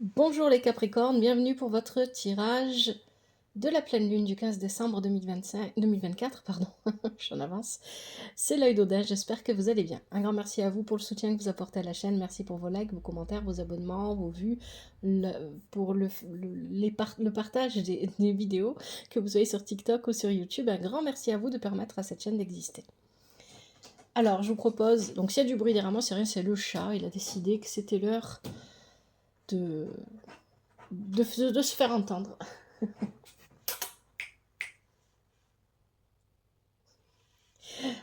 Bonjour les Capricornes, bienvenue pour votre tirage de la pleine lune du 15 décembre 2024, pardon, j'en avance. C'est l'œil d'Odin, j'espère que vous allez bien. Un grand merci à vous pour le soutien que vous apportez à la chaîne, merci pour vos likes, vos commentaires, vos abonnements, vos vues, pour le partage des vidéos que vous avez sur TikTok ou sur YouTube. Un grand merci à vous de permettre à cette chaîne d'exister. Alors, je vous propose, donc s'il y a du bruit derrière moi, c'est rien, c'est le chat, il a décidé que c'était l'heure de se faire entendre.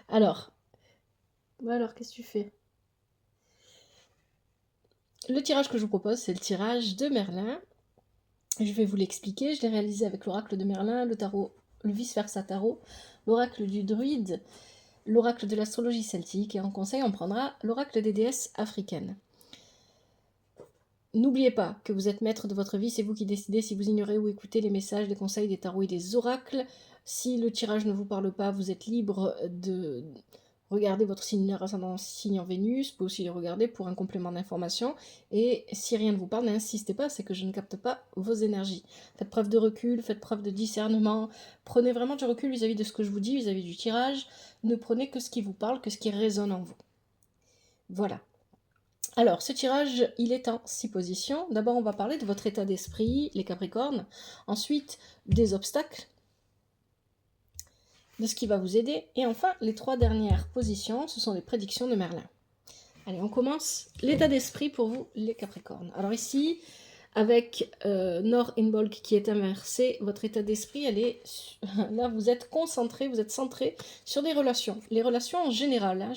Alors, qu'est-ce que tu fais? Le tirage que je vous propose, c'est le tirage de Merlin. Je vais vous l'expliquer. Je l'ai réalisé avec l'oracle de Merlin, le tarot, le vice-versa tarot, l'oracle du druide, l'oracle de l'astrologie celtique. Et en conseil, on prendra l'oracle des déesses africaines. N'oubliez pas que vous êtes maître de votre vie, c'est vous qui décidez si vous ignorez ou écoutez les messages, les conseils des tarots et des oracles. Si le tirage ne vous parle pas, vous êtes libre de regarder votre signe lunaire ascendant signe en Vénus, vous pouvez aussi les regarder pour un complément d'information. Et si rien ne vous parle, n'insistez pas, c'est que je ne capte pas vos énergies. Faites preuve de recul, faites preuve de discernement, prenez vraiment du recul vis-à-vis de ce que je vous dis, vis-à-vis du tirage. Ne prenez que ce qui vous parle, que ce qui résonne en vous. Voilà. Alors, ce tirage, il est en 6 positions. D'abord, on va parler de votre état d'esprit, les Capricornes. Ensuite, des obstacles, de ce qui va vous aider. Et enfin, les 3 dernières positions, ce sont les prédictions de Merlin. Allez, on commence. L'état d'esprit pour vous, les Capricornes. Alors ici, avec Nord in Bulk qui est inversé, votre état d'esprit, elle est là, vous êtes concentré, vous êtes centré sur des relations. Les relations en général, hein,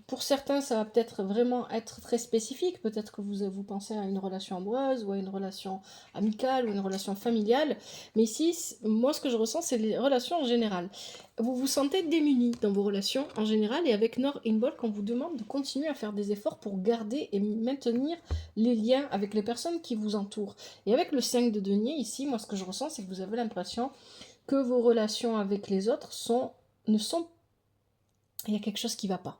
pour certains, ça va peut-être vraiment être très spécifique. Peut-être que vous pensez à une relation amoureuse ou à une relation amicale ou une relation familiale. Mais ici, moi, ce que je ressens, c'est les relations en général. Vous vous sentez démuni dans vos relations en général, et avec Nord in Bulk, on vous demande de continuer à faire des efforts pour garder et maintenir les liens avec les personnes qui vous entourent. Et avec le 5 de denier, ici, moi ce que je ressens, c'est que vous avez l'impression que vos relations avec les autres ne sont... Il y a quelque chose qui ne va pas.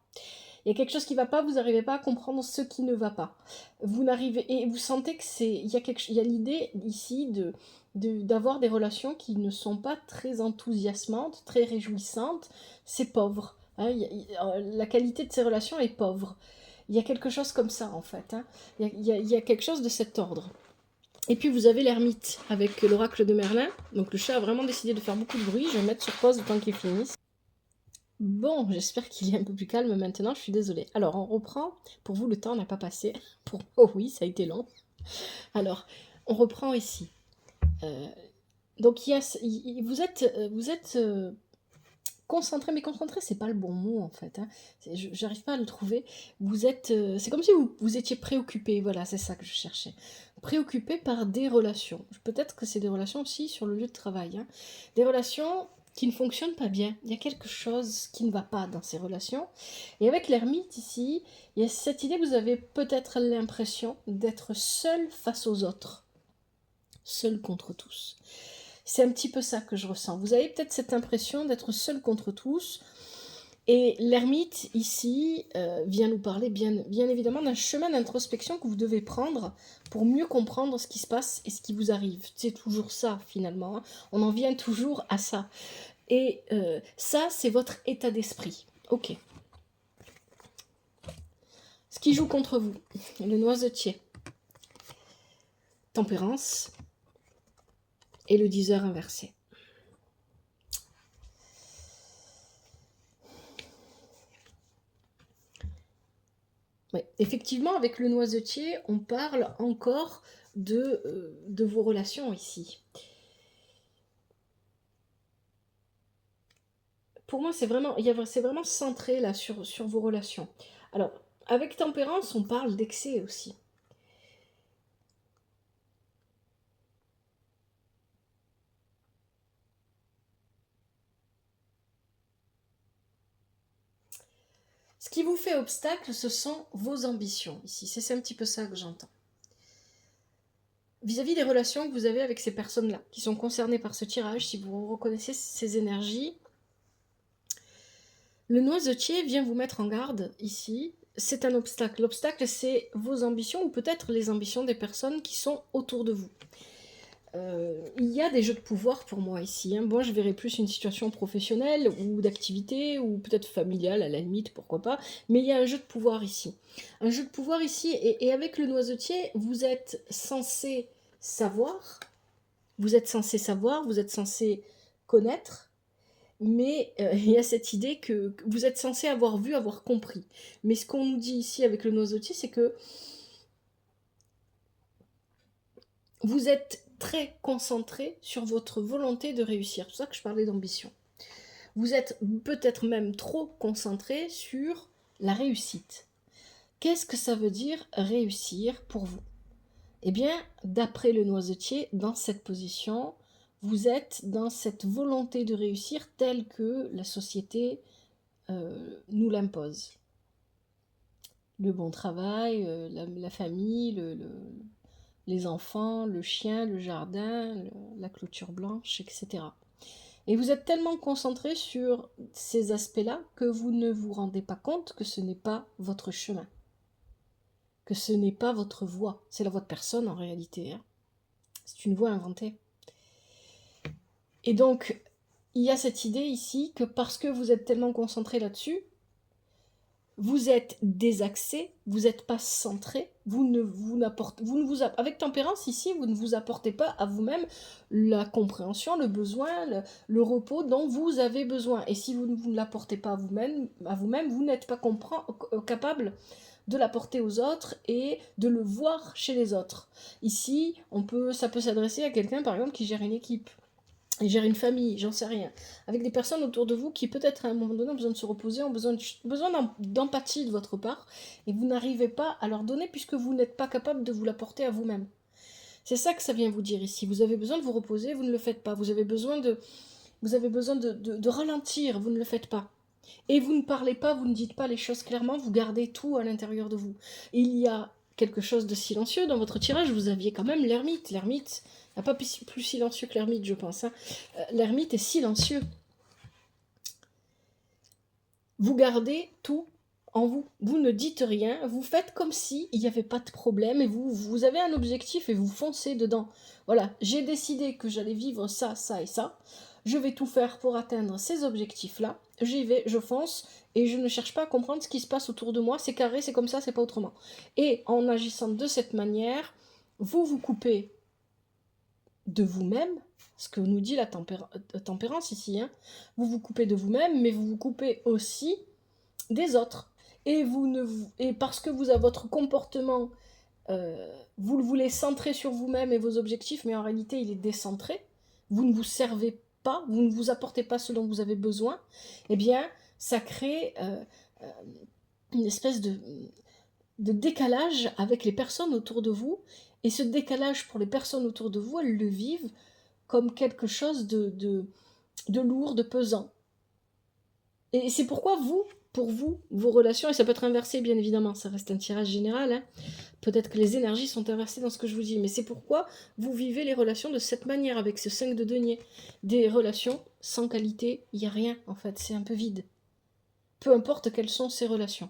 Il y a quelque chose qui ne va pas, vous n'arrivez pas à comprendre ce qui ne va pas. Vous n'arrivez... Et vous sentez que c'est... Il y a l'idée ici d'avoir des relations qui ne sont pas très enthousiasmantes, très réjouissantes. C'est pauvre. Hein, la qualité de ces relations est pauvre. Il y a quelque chose comme ça, en fait. Hein. Il y a quelque chose de cet ordre. Et puis vous avez l'ermite avec l'oracle de Merlin. Donc le chat a vraiment décidé de faire beaucoup de bruit. Je vais mettre sur pause le temps qu'il finisse. Bon, j'espère qu'il est un peu plus calme maintenant, je suis désolée. Alors, on reprend. Pour vous, le temps n'a pas passé. Oh oui, ça a été long. Alors, on reprend ici. Donc, vous êtes concentré, mais concentré, c'est pas le bon mot en fait. Hein. J'arrive pas à le trouver. C'est comme si vous étiez préoccupé. Voilà, c'est ça que je cherchais. Préoccupé par des relations. Peut-être que c'est des relations aussi sur le lieu de travail. Hein. Des relations qui ne fonctionnent pas bien. Il y a quelque chose qui ne va pas dans ces relations. Et avec l'ermite ici, il y a cette idée, vous avez peut-être l'impression d'être seul face aux autres. Seul contre tous. C'est un petit peu ça que je ressens. Vous avez peut-être cette impression d'être seul contre tous. Et l'ermite, ici, vient nous parler bien évidemment d'un chemin d'introspection que vous devez prendre pour mieux comprendre ce qui se passe et ce qui vous arrive. C'est toujours ça, finalement. Hein. On en vient toujours à ça. Et ça, c'est votre état d'esprit. Ok. Ce qui joue contre vous, le noisetier. Tempérance et le 10 heures inversé. Ouais. Effectivement, avec le noisetier, on parle encore de vos relations ici. Pour moi, c'est vraiment centré là sur vos relations. Alors, avec tempérance, on parle d'excès aussi. Ce qui vous fait obstacle, ce sont vos ambitions ici. C'est un petit peu ça que j'entends. Vis-à-vis des relations que vous avez avec ces personnes-là, qui sont concernées par ce tirage, si vous reconnaissez ces énergies, le noisetier vient vous mettre en garde ici c'est un obstacle. L'obstacle, c'est vos ambitions ou peut-être les ambitions des personnes qui sont autour de vous. Il y a des jeux de pouvoir pour moi ici. Hein. Moi, je verrais plus une situation professionnelle ou d'activité ou peut-être familiale à la limite, pourquoi pas. Mais il y a un jeu de pouvoir ici. Un jeu de pouvoir ici, et avec le noisetier, vous êtes censé savoir, vous êtes censé connaître, mais il y a cette idée que vous êtes censé avoir vu, avoir compris. Mais ce qu'on nous dit ici avec le noisetier, c'est que vous êtes très concentré sur votre volonté de réussir. C'est pour ça que je parlais d'ambition. Vous êtes peut-être même trop concentré sur la réussite. Qu'est-ce que ça veut dire réussir pour vous? Eh bien, d'après le noisetier, dans cette position, vous êtes dans cette volonté de réussir telle que la société nous l'impose. Le bon travail, la famille, les enfants, le chien, le jardin, la clôture blanche, etc. Et vous êtes tellement concentré sur ces aspects-là que vous ne vous rendez pas compte que ce n'est pas votre chemin, que ce n'est pas votre voie. C'est la voie de personne en réalité. Hein. C'est une voie inventée. Et donc, il y a cette idée ici que parce que vous êtes tellement concentré là-dessus, vous êtes désaxé, vous n'êtes pas centré, avec tempérance ici, vous ne vous apportez pas à vous-même la compréhension, le besoin, le repos dont vous avez besoin. Et si vous ne l'apportez pas à vous-même, vous n'êtes pas capable de l'apporter aux autres et de le voir chez les autres. Ici, ça peut s'adresser à quelqu'un, par exemple, qui gère une équipe. Et gère une famille, j'en sais rien, avec des personnes autour de vous qui peut-être à un moment donné ont besoin de se reposer, ont besoin d'empathie de votre part, et vous n'arrivez pas à leur donner puisque vous n'êtes pas capable de vous l'apporter à vous-même. C'est ça que ça vient vous dire ici. Vous avez besoin de vous reposer, vous ne le faites pas. Vous avez besoin de ralentir, vous ne le faites pas. Et vous ne parlez pas, vous ne dites pas les choses clairement, vous gardez tout à l'intérieur de vous. Il y a quelque chose de silencieux dans votre tirage, vous aviez quand même l'ermite. L'ermite n'est pas plus silencieux que l'ermite, je pense. Hein. L'ermite est silencieux. Vous gardez tout en vous. Vous ne dites rien, vous faites comme si il n'y avait pas de problème et vous avez un objectif et vous foncez dedans. Voilà, j'ai décidé que j'allais vivre ça, ça et ça. Je vais tout faire pour atteindre ces objectifs-là. J'y vais, je fonce et je ne cherche pas à comprendre ce qui se passe autour de moi. C'est carré, c'est comme ça, c'est pas autrement. Et en agissant de cette manière, vous vous coupez de vous-même, ce que nous dit la tempérance ici. Hein. Vous vous coupez de vous-même, mais vous vous coupez aussi des autres. Et parce que vous avez votre comportement, vous le voulez centrer sur vous-même et vos objectifs, mais en réalité il est décentré. Vous ne vous servez pas, vous ne vous apportez pas ce dont vous avez besoin. Eh bien, ça crée une espèce de décalage avec les personnes autour de vous. Et ce décalage pour les personnes autour de vous, elles le vivent comme quelque chose de lourd, de pesant. Et c'est pourquoi pour vous, vos relations, et ça peut être inversé bien évidemment, ça reste un tirage général, hein. Peut-être que les énergies sont inversées dans ce que je vous dis, mais c'est pourquoi vous vivez les relations de cette manière, avec ce 5 de denier. Des relations sans qualité, il n'y a rien en fait, c'est un peu vide. Peu importe quelles sont ces relations.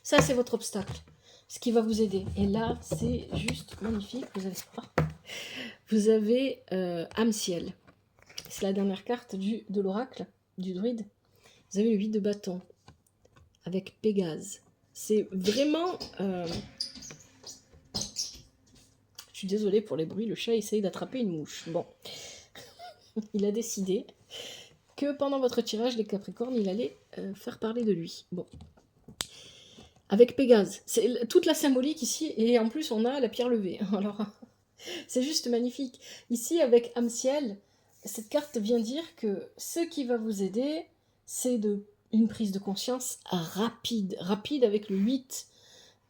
Ça c'est votre obstacle, ce qui va vous aider. Et là, c'est juste magnifique, vous avez âme ciel. C'est la dernière carte de l'oracle, du druide. Vous avez le 8 de bâton, avec Pégase. C'est vraiment... Je suis désolée pour les bruits, le chat essaye d'attraper une mouche. Bon, il a décidé que pendant votre tirage, les Capricornes, il allait faire parler de lui. Bon, avec Pégase. C'est toute la symbolique ici, et en plus, on a la pierre levée. Alors, c'est juste magnifique. Ici, avec âme ciel, cette carte vient dire que ce qui va vous aider, c'est une prise de conscience rapide avec le 8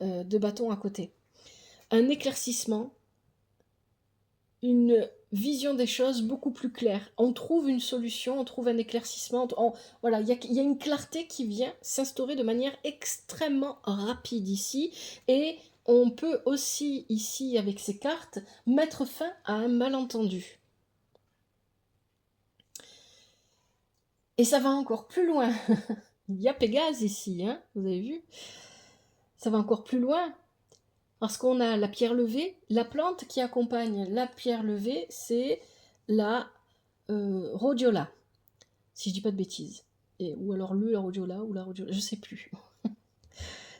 de bâton à côté. Un éclaircissement, une vision des choses beaucoup plus claire. On trouve une solution, on trouve un éclaircissement. Voilà, il y a une clarté qui vient s'instaurer de manière extrêmement rapide ici. Et on peut aussi, ici, avec ces cartes, mettre fin à un malentendu. Et ça va encore plus loin. Il y a Pégase ici, hein, vous avez vu? Ça va encore plus loin, parce qu'on a la pierre levée. La plante qui accompagne la pierre levée, c'est la rhodiola, si je dis pas de bêtises. Ou alors la rhodiola, ou la rhodiola, je sais plus.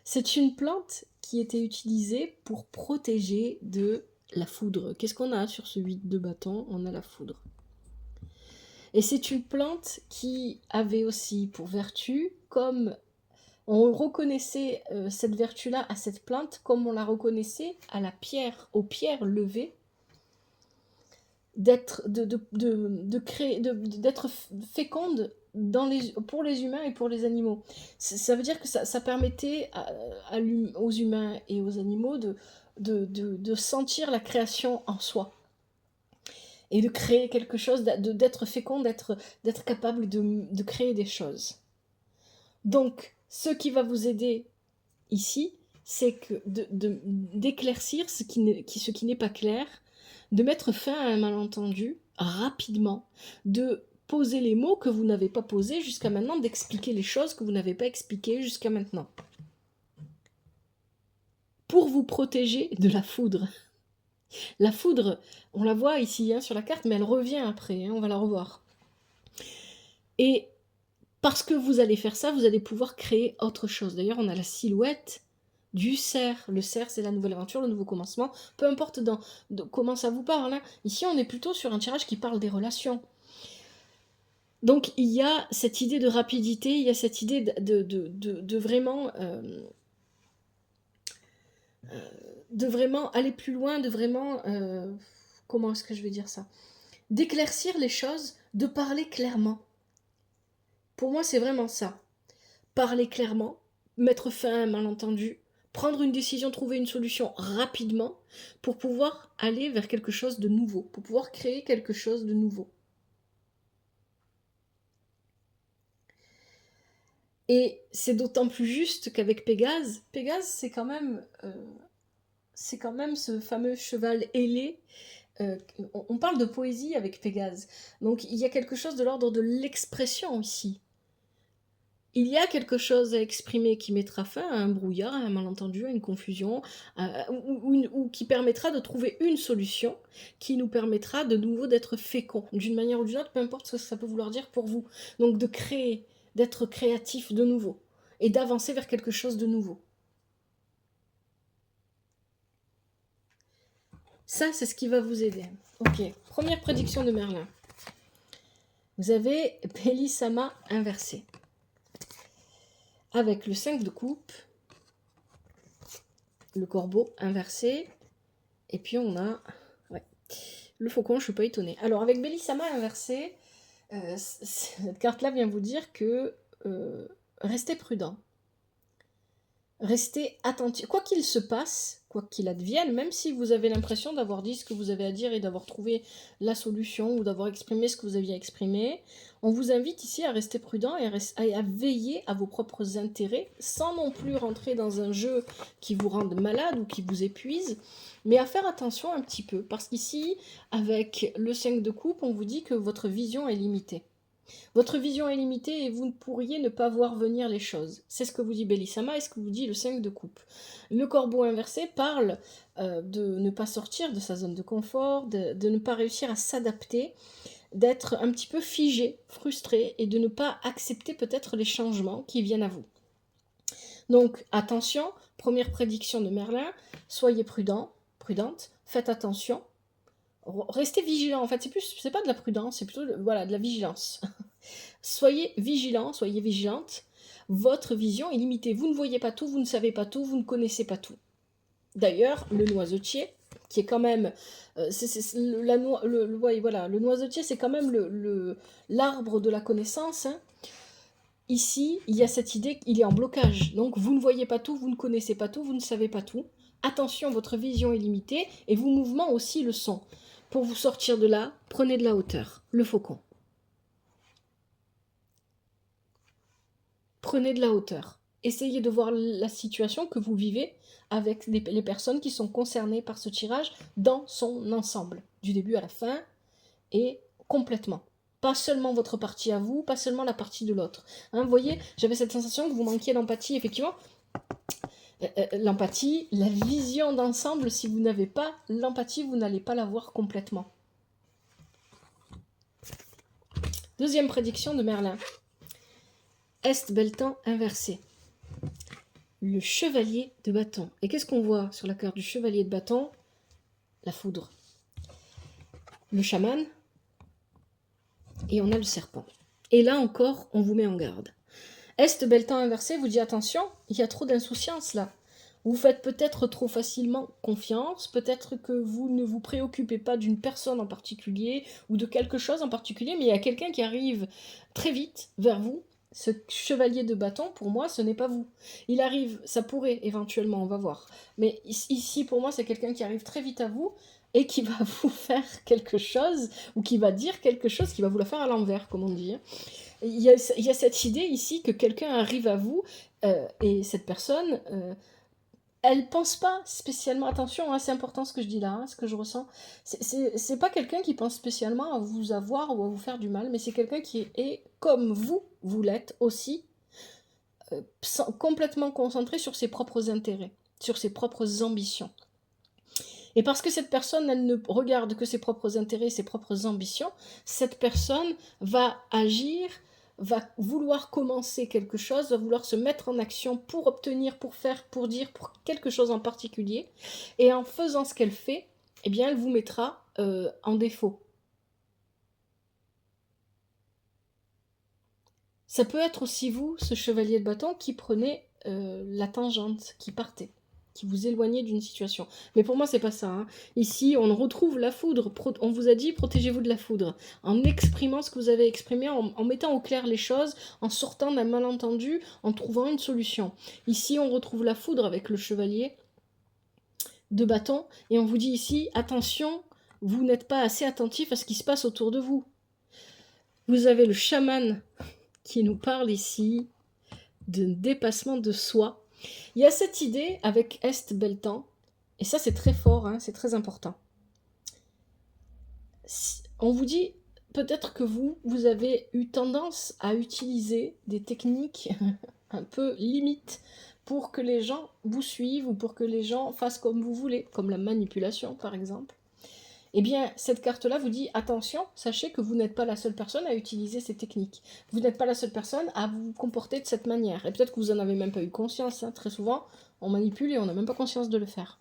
C'est une plante qui était utilisée pour protéger de la foudre. Qu'est-ce qu'on a sur ce 8 de bâton? On a la foudre. Et c'est une plante qui avait aussi pour vertu, comme on reconnaissait cette vertu-là à cette plante, comme on la reconnaissait à la pierre, aux pierres levées, d'être féconde pour les humains et pour les animaux. Ça veut dire que ça permettait aux humains et aux animaux de sentir la création en soi. Et de créer quelque chose, d'être fécond, d'être capable de créer des choses. Donc, ce qui va vous aider ici, c'est que d'éclaircir ce qui n'est pas clair, de mettre fin à un malentendu rapidement, de poser les mots que vous n'avez pas posés jusqu'à maintenant, d'expliquer les choses que vous n'avez pas expliquées jusqu'à maintenant. Pour vous protéger de la foudre. La foudre, on la voit ici sur la carte, mais elle revient après, on va la revoir. Et parce que vous allez faire ça, vous allez pouvoir créer autre chose. D'ailleurs, on a la silhouette du cerf. Le cerf, c'est la nouvelle aventure, le nouveau commencement. Peu importe comment ça vous parle. Hein. Ici, on est plutôt sur un tirage qui parle des relations. Donc, il y a cette idée de rapidité, il y a cette idée de vraiment... de vraiment aller plus loin, de vraiment... comment est-ce que je vais dire ça? D'éclaircir les choses, de parler clairement. Pour moi, c'est vraiment ça. Parler clairement, mettre fin à un malentendu, prendre une décision, trouver une solution rapidement pour pouvoir aller vers quelque chose de nouveau, pour pouvoir créer quelque chose de nouveau. Et c'est d'autant plus juste qu'avec Pégase, c'est quand même ce fameux cheval ailé. On parle de poésie avec Pégase. Donc il y a quelque chose de l'ordre de l'expression ici. Il y a quelque chose à exprimer qui mettra fin à un brouillard, à un malentendu, à une confusion, ou qui permettra de trouver une solution qui nous permettra de nouveau d'être féconds, d'une manière ou d'une autre, peu importe ce que ça peut vouloir dire pour vous. Donc de créer, d'être créatif de nouveau, et d'avancer vers quelque chose de nouveau. Ça, c'est ce qui va vous aider. Ok, première prédiction de Merlin. Vous avez Bellissama inversé. Avec le 5 de coupe, le corbeau inversé, et puis on a le faucon, je ne suis pas étonnée. Alors avec Bellissama inversé, cette carte-là vient vous dire que restez prudent. Restez attentif. Quoi qu'il se passe, quoi qu'il advienne, même si vous avez l'impression d'avoir dit ce que vous avez à dire et d'avoir trouvé la solution ou d'avoir exprimé ce que vous aviez exprimé, on vous invite ici à rester prudent et à veiller à vos propres intérêts sans non plus rentrer dans un jeu qui vous rende malade ou qui vous épuise, mais à faire attention un petit peu. Parce qu'ici, avec le 5 de coupe, on vous dit que votre vision est limitée. Votre vision est limitée et vous ne pourriez ne pas voir venir les choses. C'est ce que vous dit Bellissama et ce que vous dit le 5 de coupe. Le corbeau inversé parle de ne pas sortir de sa zone de confort, de ne pas réussir à s'adapter, d'être un petit peu figé, frustré et de ne pas accepter peut-être les changements qui viennent à vous. Donc attention, première prédiction de Merlin, soyez prudent, prudente, faites attention. Restez vigilant, en fait, c'est pas de la prudence, c'est plutôt de la vigilance. Soyez vigilant, soyez vigilante. Votre vision est limitée. Vous ne voyez pas tout, vous ne savez pas tout, vous ne connaissez pas tout. D'ailleurs, le noisetier, qui est quand même... le noisetier, c'est quand même l'arbre de la connaissance. Hein. Ici, il y a cette idée qu'il est en blocage. Donc, vous ne voyez pas tout, vous ne connaissez pas tout, vous ne savez pas tout. Attention, votre vision est limitée et vos mouvements aussi le sont. Pour vous sortir de là, prenez de la hauteur. Le faucon. Prenez de la hauteur. Essayez de voir la situation que vous vivez avec les personnes qui sont concernées par ce tirage dans son ensemble, du début à la fin et complètement. Pas seulement votre partie à vous, pas seulement la partie de l'autre. Hein, vous voyez, j'avais cette sensation que vous manquiez d'empathie, effectivement. L'empathie, la vision d'ensemble, si vous n'avez pas l'empathie, vous n'allez pas la voir complètement. Deuxième prédiction de Merlin. Est Beltan inversé. Le chevalier de bâton. Et qu'est-ce qu'on voit sur la carte du chevalier de bâton? La foudre. Le chaman. Et on a le serpent. Et là encore, on vous met en garde. Est Beltan inversé vous dit attention, il y a trop d'insouciance là. Vous faites peut-être trop facilement confiance, peut-être que vous ne vous préoccupez pas d'une personne en particulier ou de quelque chose en particulier, mais il y a quelqu'un qui arrive très vite vers vous. Ce chevalier de bâton, pour moi, ce n'est pas vous. Il arrive, ça pourrait éventuellement, on va voir. Mais ici, pour moi, c'est quelqu'un qui arrive très vite à vous et qui va vous faire quelque chose, ou qui va dire quelque chose, qui va vous la faire à l'envers, comme on dit. Il y a cette idée ici que quelqu'un arrive à vous, et cette personne... elle pense pas spécialement, attention, hein, c'est important ce que je dis là, hein, ce que je ressens, c'est pas quelqu'un qui pense spécialement à vous avoir ou à vous faire du mal, mais c'est quelqu'un qui est comme vous l'êtes aussi, complètement concentré sur ses propres intérêts, sur ses propres ambitions. Et parce que cette personne, elle ne regarde que ses propres intérêts, ses propres ambitions, cette personne va agir, va vouloir commencer quelque chose, va vouloir se mettre en action pour obtenir, pour faire, pour dire, pour quelque chose en particulier. Et en faisant ce qu'elle fait, eh bien, elle vous mettra en défaut. Ça peut être aussi vous, ce chevalier de bâton, qui prenez la tangente, qui partez, qui vous éloignez d'une situation. Mais pour moi, c'est pas ça. Hein. Ici, on retrouve la foudre. On vous a dit, protégez-vous de la foudre. En exprimant ce que vous avez exprimé, en mettant au clair les choses, en sortant d'un malentendu, en trouvant une solution. Ici, on retrouve la foudre avec le chevalier de bâton. Et on vous dit ici, attention, vous n'êtes pas assez attentif à ce qui se passe autour de vous. Vous avez le chaman qui nous parle ici d'un dépassement de soi. Il y a cette idée avec Est Beltan, et ça c'est très fort, hein, c'est très important. On vous dit peut-être que vous avez eu tendance à utiliser des techniques un peu limites pour que les gens vous suivent ou pour que les gens fassent comme vous voulez, comme la manipulation par exemple. Eh bien, cette carte-là vous dit, attention, sachez que vous n'êtes pas la seule personne à utiliser ces techniques. Vous n'êtes pas la seule personne à vous comporter de cette manière. Et peut-être que vous n'en avez même pas eu conscience. Hein. Très souvent, on manipule et on n'a même pas conscience de le faire.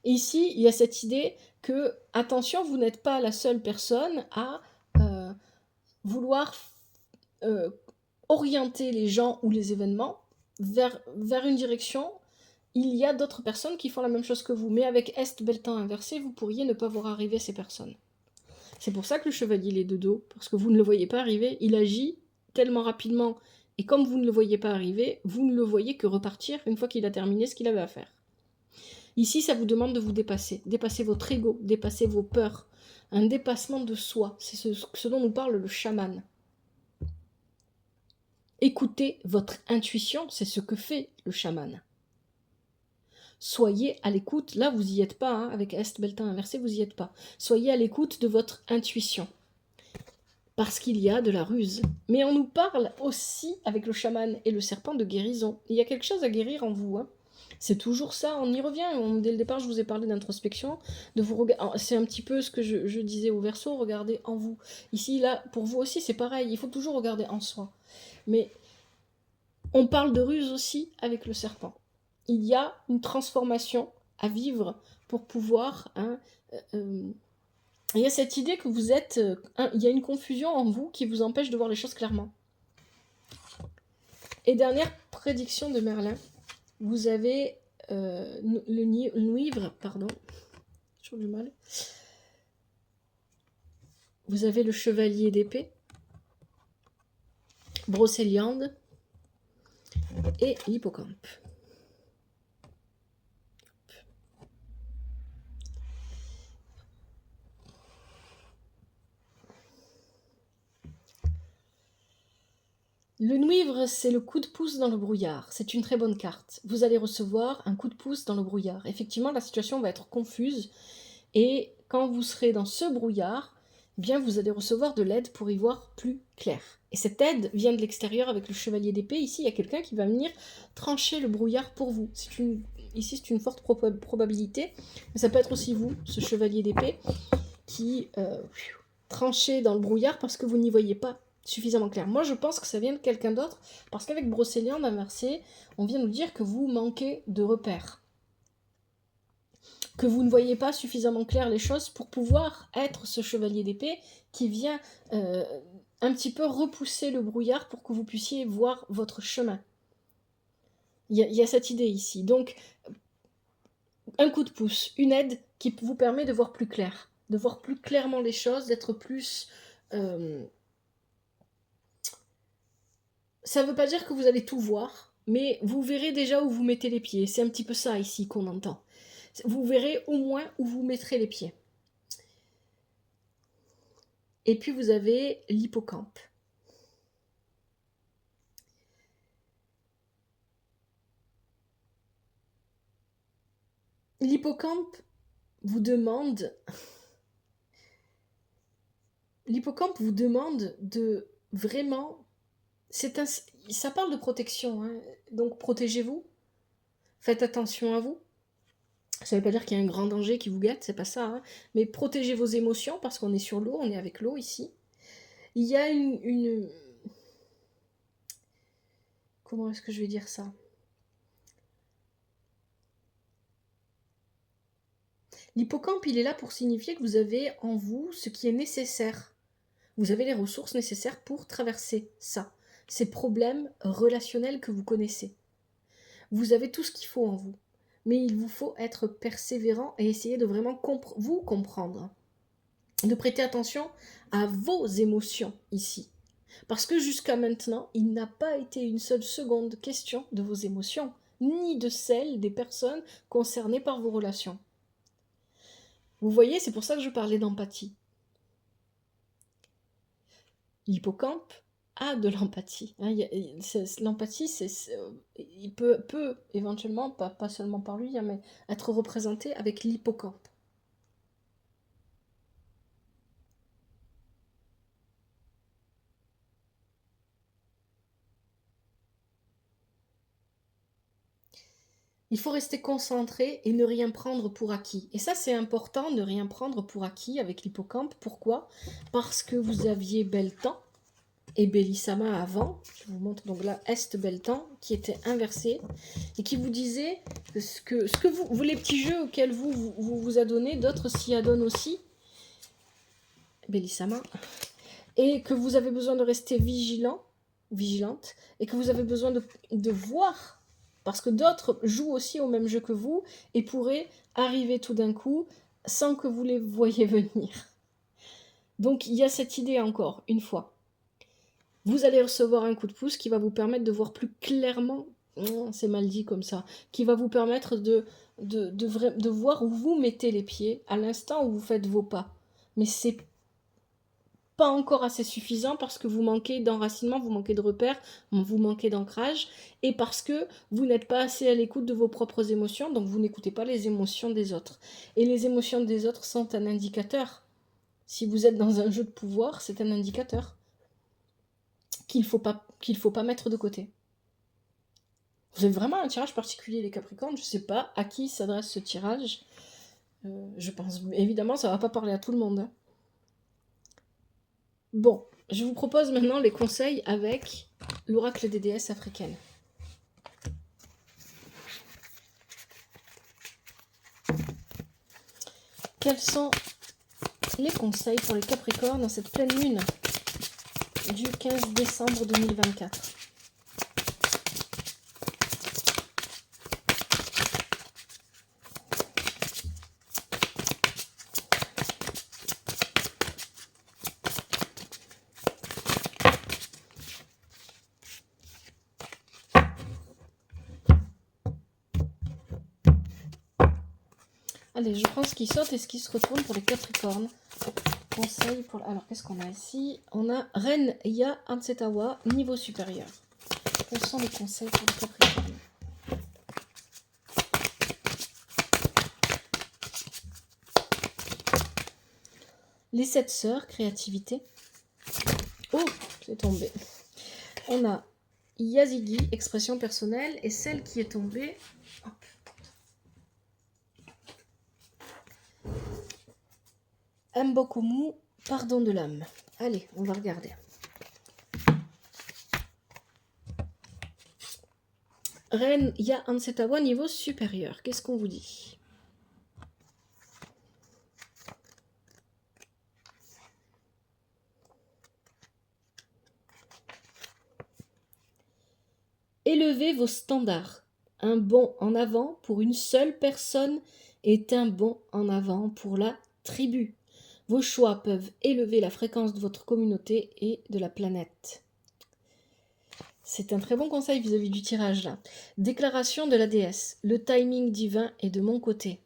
Et ici, il y a cette idée que, attention, vous n'êtes pas la seule personne à vouloir orienter les gens ou les événements vers une direction. Il y a d'autres personnes qui font la même chose que vous, mais avec Est Beltan inversé, vous pourriez ne pas voir arriver ces personnes. C'est pour ça que le chevalier il est de dos, parce que vous ne le voyez pas arriver, il agit tellement rapidement, et comme vous ne le voyez pas arriver, vous ne le voyez que repartir une fois qu'il a terminé ce qu'il avait à faire. Ici, ça vous demande de vous dépasser votre ego, dépasser vos peurs, un dépassement de soi, c'est ce dont nous parle le chaman. Écoutez votre intuition, c'est ce que fait le chaman. Soyez à l'écoute, là vous n'y êtes pas, hein, avec Est Beltan inversé, vous n'y êtes pas. Soyez à l'écoute de votre intuition, parce qu'il y a de la ruse. Mais on nous parle aussi, avec le chaman et le serpent, de guérison. Il y a quelque chose à guérir en vous. Hein. C'est toujours ça, on y revient. Dès le départ, je vous ai parlé d'introspection. C'est un petit peu ce que je disais au Verseau, regardez en vous. Ici, là, pour vous aussi, c'est pareil, il faut toujours regarder en soi. Mais on parle de ruse aussi avec le serpent. Il y a une transformation à vivre pour pouvoir... Hein, il y a cette idée que vous êtes... il y a une confusion en vous qui vous empêche de voir les choses clairement. Et dernière prédiction de Merlin, vous avez le nuivre, pardon, j'ai toujours du mal. Vous avez le chevalier d'épée, Brocéliande et l'hippocampe. Le nuivre, c'est le coup de pouce dans le brouillard. C'est une très bonne carte. Vous allez recevoir un coup de pouce dans le brouillard. Effectivement, la situation va être confuse. Et quand vous serez dans ce brouillard, bien vous allez recevoir de l'aide pour y voir plus clair. Et cette aide vient de l'extérieur avec le chevalier d'épée. Ici, il y a quelqu'un qui va venir trancher le brouillard pour vous. Ici, c'est une forte probabilité. Mais ça peut être aussi vous, ce chevalier d'épée, qui tranchez dans le brouillard parce que vous n'y voyez pas suffisamment clair. Moi, je pense que ça vient de quelqu'un d'autre, parce qu'avec Brocéliande inversé, on vient nous dire que vous manquez de repères. Que vous ne voyez pas suffisamment clair les choses pour pouvoir être ce chevalier d'épée qui vient un petit peu repousser le brouillard pour que vous puissiez voir votre chemin. Il y a cette idée ici. Donc, un coup de pouce, une aide qui vous permet de voir plus clair, de voir plus clairement les choses, d'être plus... Ça ne veut pas dire que vous allez tout voir, mais vous verrez déjà où vous mettez les pieds. C'est un petit peu ça ici qu'on entend. Vous verrez au moins où vous mettrez les pieds. Et puis vous avez l'hippocampe. L'hippocampe vous demande... L'hippocampe vous demande de vraiment... Ça parle de protection, hein. Donc protégez-vous. Faites attention à vous. Ça ne veut pas dire qu'il y a un grand danger qui vous guette, c'est pas ça. Hein. Mais protégez vos émotions parce qu'on est sur l'eau, on est avec l'eau ici. Il y a une... Comment est-ce que je vais dire ça? L'hippocampe, il est là pour signifier que vous avez en vous ce qui est nécessaire. Vous avez les ressources nécessaires pour traverser ça, ces problèmes relationnels que vous connaissez. Vous avez tout ce qu'il faut en vous, mais il vous faut être persévérant et essayer de vraiment vous comprendre, de prêter attention à vos émotions ici. Parce que jusqu'à maintenant, il n'a pas été une seule seconde question de vos émotions, ni de celles des personnes concernées par vos relations. Vous voyez, c'est pour ça que je parlais d'empathie. L'hippocampe a de l'empathie. Hein, l'empathie, il peut éventuellement, pas seulement par lui, hein, mais être représenté avec l'hippocampe. Il faut rester concentré et ne rien prendre pour acquis. Et ça, c'est important, ne rien prendre pour acquis avec l'hippocampe. Pourquoi? Parce que vous aviez Beltan et Bellissama avant. Je vous montre donc là Est-Beltan qui était inversé et qui vous disait que ce que vous les petits jeux auxquels vous adonnez, d'autres s'y adonnent aussi. Bellissama. Et que vous avez besoin de rester vigilante, et que vous avez besoin de voir, parce que d'autres jouent aussi au même jeu que vous, et pourraient arriver tout d'un coup, sans que vous les voyiez venir. Donc il y a cette idée encore, une fois. Vous allez recevoir un coup de pouce qui va vous permettre de voir plus clairement, c'est mal dit comme ça, qui va vous permettre de voir où vous mettez les pieds, à l'instant où vous faites vos pas. Mais c'est pas encore assez suffisant parce que vous manquez d'enracinement, vous manquez de repères, vous manquez d'ancrage, et parce que vous n'êtes pas assez à l'écoute de vos propres émotions, donc vous n'écoutez pas les émotions des autres. Et les émotions des autres sont un indicateur. Si vous êtes dans un jeu de pouvoir, c'est un indicateur qu'il faut pas mettre de côté. Vous avez vraiment un tirage particulier, les Capricornes, je sais pas à qui s'adresse ce tirage. Je pense, évidemment, ça va pas parler à tout le monde, hein. Bon, je vous propose maintenant les conseils avec l'oracle des déesses africaines. Quels sont les conseils pour les Capricornes dans cette pleine lune du 15 décembre 2024 ? Allez, je prends ce qui saute et ce qui se retourne pour les Capricornes. Conseil pour... Alors, qu'est-ce qu'on a ici? On a Reine Ya Ansetawa, niveau supérieur. Quels sont les conseils pour les Capricornes? Les 7 sœurs, créativité. Oh, c'est tombé. On a Yazigi, expression personnelle, et celle qui est tombée... Mbokumu, pardon de l'âme. Allez, on va regarder. Ren Ya Ansetawa, niveau supérieur. Qu'est-ce qu'on vous dit? Élevez vos standards. Un bond en avant pour une seule personne est un bond en avant pour la tribu. Vos choix peuvent élever la fréquence de votre communauté et de la planète. C'est un très bon conseil vis-à-vis du tirage là. Déclaration de la déesse. Le timing divin est de mon côté.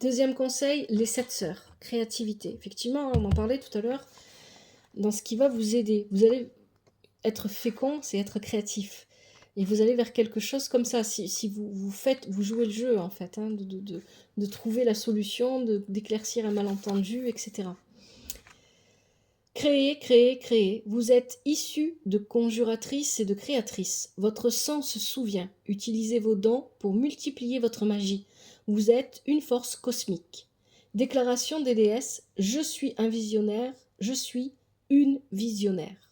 Deuxième conseil, les 7 sœurs. Créativité. Effectivement, on en parlait tout à l'heure. Dans ce qui va vous aider. Vous allez être fécond, c'est être créatif. Et vous allez vers quelque chose comme ça. Si vous jouez le jeu, en fait, hein, de trouver la solution, d'éclaircir un malentendu, etc. Créez, créez, créez. Vous êtes issus de conjuratrices et de créatrices. Votre sang se souvient. Utilisez vos dons pour multiplier votre magie. Vous êtes une force cosmique. Déclaration des déesses. Je suis un visionnaire. Je suis une visionnaire.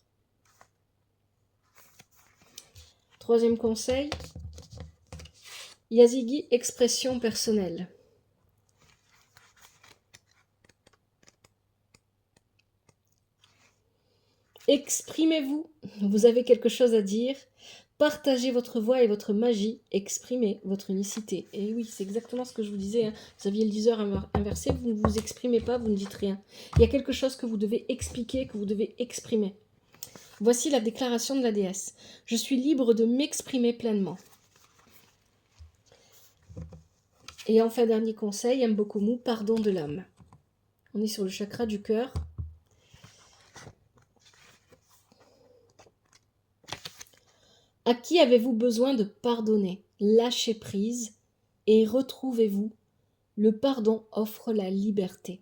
Troisième conseil. Yazigi, expression personnelle. Exprimez-vous, vous avez quelque chose à dire, partagez votre voix et votre magie, exprimez votre unicité. Et oui, c'est exactement ce que je vous disais, hein. Vous aviez le 10h inversé, vous ne vous exprimez pas, vous ne dites rien. Il y a quelque chose que vous devez expliquer, que vous devez exprimer. Voici la déclaration de la déesse. Je suis libre de m'exprimer pleinement. Et enfin, dernier conseil, Mbokumu, pardon de l'âme. On est sur le chakra du cœur. À qui avez-vous besoin de pardonner? Lâchez prise et retrouvez-vous. Le pardon offre la liberté.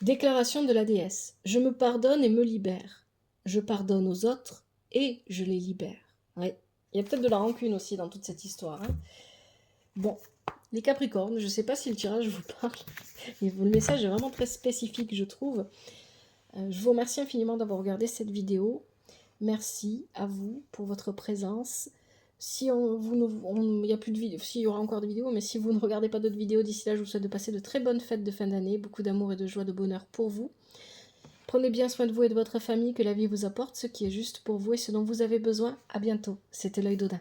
Déclaration de la déesse. Je me pardonne et me libère. Je pardonne aux autres et je les libère. Ouais. Il y a peut-être de la rancune aussi dans toute cette histoire, hein. Bon, les Capricornes, je ne sais pas si le tirage vous parle. Le message est vraiment très spécifique, je trouve. Je vous remercie infiniment d'avoir regardé cette vidéo. Merci à vous pour votre présence. Si il y a plus de vidéos, s'il y aura encore des vidéos, mais si vous ne regardez pas d'autres vidéos d'ici là, je vous souhaite de passer de très bonnes fêtes de fin d'année, beaucoup d'amour et de joie, de bonheur pour vous. Prenez bien soin de vous et de votre famille, que la vie vous apporte ce qui est juste pour vous et ce dont vous avez besoin. À bientôt. C'était l'œil d'Odin.